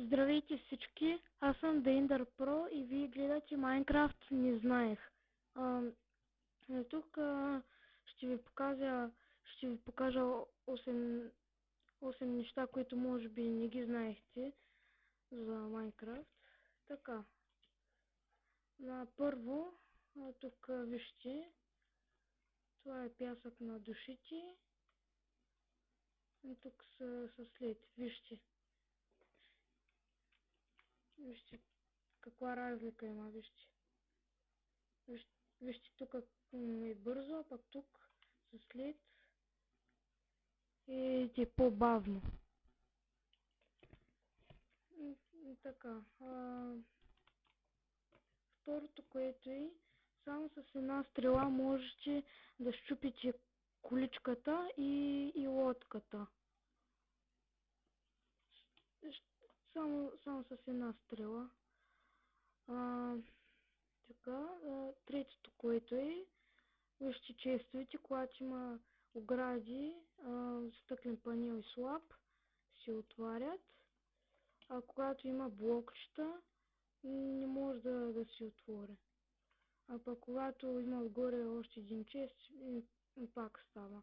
Здравейте всички, аз съм Дейндър Про и вие гледате Майнкрафт не знаех. Тук ще ви покажа 8 неща, които може би не ги знаехте за Майнкрафт. Така, първо, тук вижте, това е пясък на душите. И тук са след, вижте каква разлика има, вижте. Вижте тук е бързо, а пък тук със след е по-бавно. Така. Второто, което е, само с една стрела можете да счупите количката и лодката. Само с една стрела. Така, третото, което е, вижте честовете, когато има огради, стъклен панел и слаб, се отварят, а когато има блокчета, не може да се отвори. А пък когато има отгоре още един чест, пак става.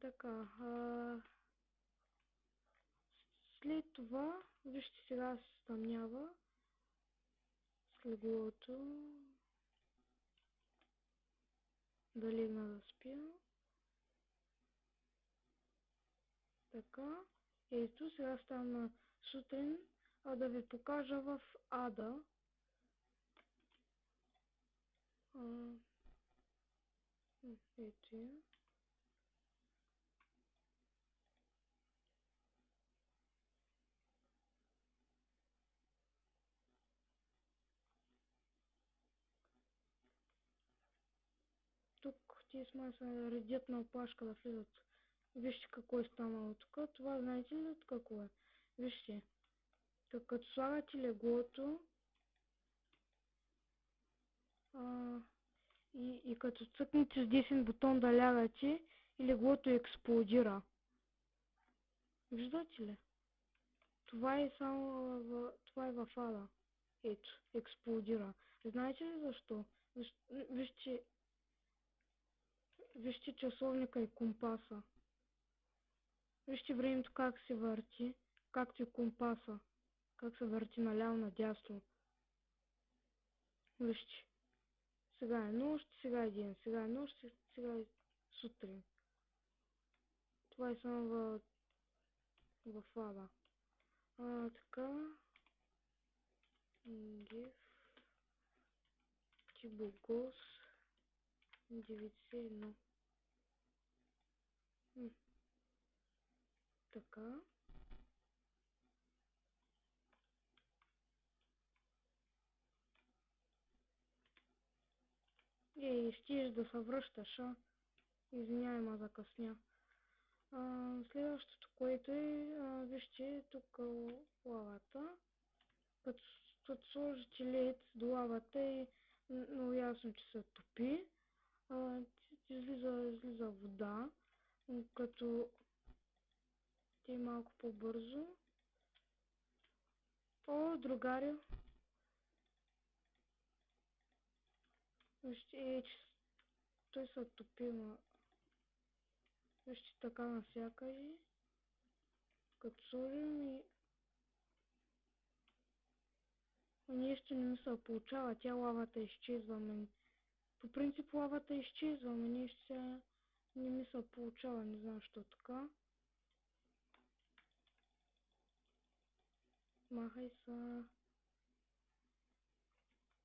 Така, след това, вижте сега се стъмнява слеглото, да легна да спя. Така, ето сега стана сутрин, да ви покажа в ада. Ето я. Тук тези май са редят на опашка да влизат. Вижте какво е станало тук. Това знаете ли какво е? Вижте. Тук като слагате леглото и като цъкнете с десен бутон да лягате и леглото експлодира. Виждате ли? Това е това е в ада. Ето, експлодира. Знаете ли защо? Вижте часовника и компаса. Вижте времето как се върти, както и компаса, как се върти наляво надясно. Вижте. Сега е нощ, сега е ден, сега е нощ, сега е сутрин. Това е само в ада. Така. Гиф. Тибогос. 91. Така. Стиже да се връщаш, извинявай, ма закъсня. Следващото, което е, вижте тук лавата. Като сложите лед до лавата е много ясно, че се топи. Излиза вода, като те малко по-бързо. Другари, вижте, че той се топи, вижте така навсякъде. Като сложим и нещо не ми се получава, тя лавата изчезва. По принцип лавата изчезва, нещо сега не ми се получава, не знам защо така. Махай са.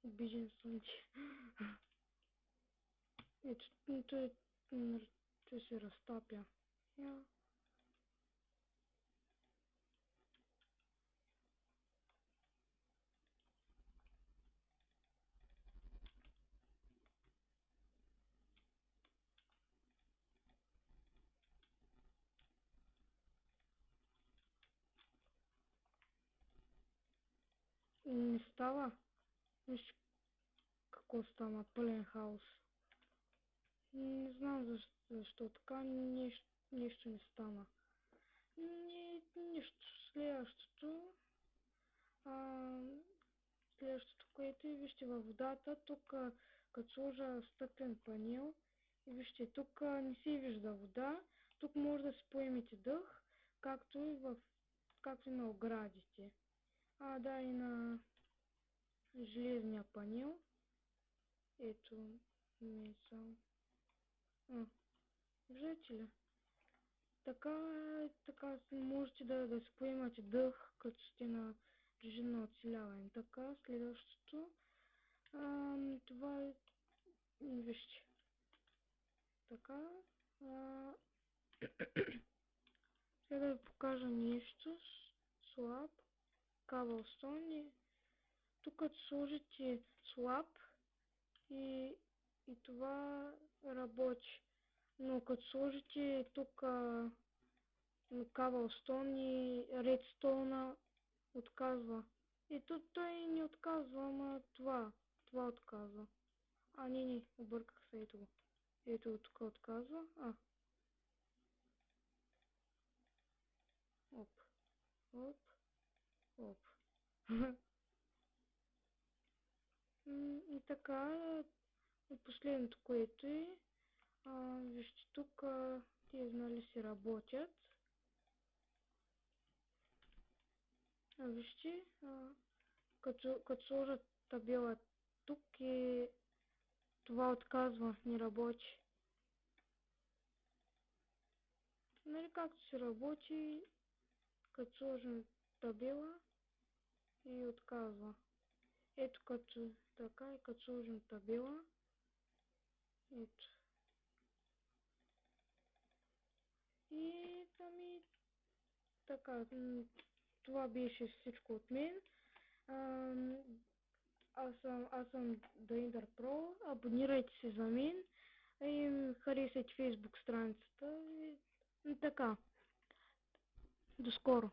Обижен съм ти. Ето, той се разтапя. Не става. Виж какво стана, пълен хаос. Не знам защо така, нещо не стана. Нищо. Следващото, което е, вижте във водата, тук като сложа стъклен панел и вижте, тук не се вижда вода, тук може да си поемете дъх, както и на оградите. Да, и на железния панел. Ето, мисъл. Виждате ли? Така можете да си поемате дъх, като сте на режим на оцеляване. Така, следващото. Това е, вижте. Така. Сега да ви покажа нещо. Слаб. Cobblestone. Тук като сложите слаб и това работи. Но като сложите тук Cobblestone и Redstone отказва. Той не отказва, ама това отказва. Не, обърках се, ето го. Ето тук отказва. Оп. И така, последното, което е, вижте тук, тези нали си работят. Вижте, като сложат табела тук и това отказва, не работи. Нали както си работи, като сложим табела и отказва. Ето като така и като сложим табела. Ето. И така, това беше всичко от мен. Аз съм Daender Pro. Абонирайте се за мен и харесайте Facebook страницата. Така. До скоро!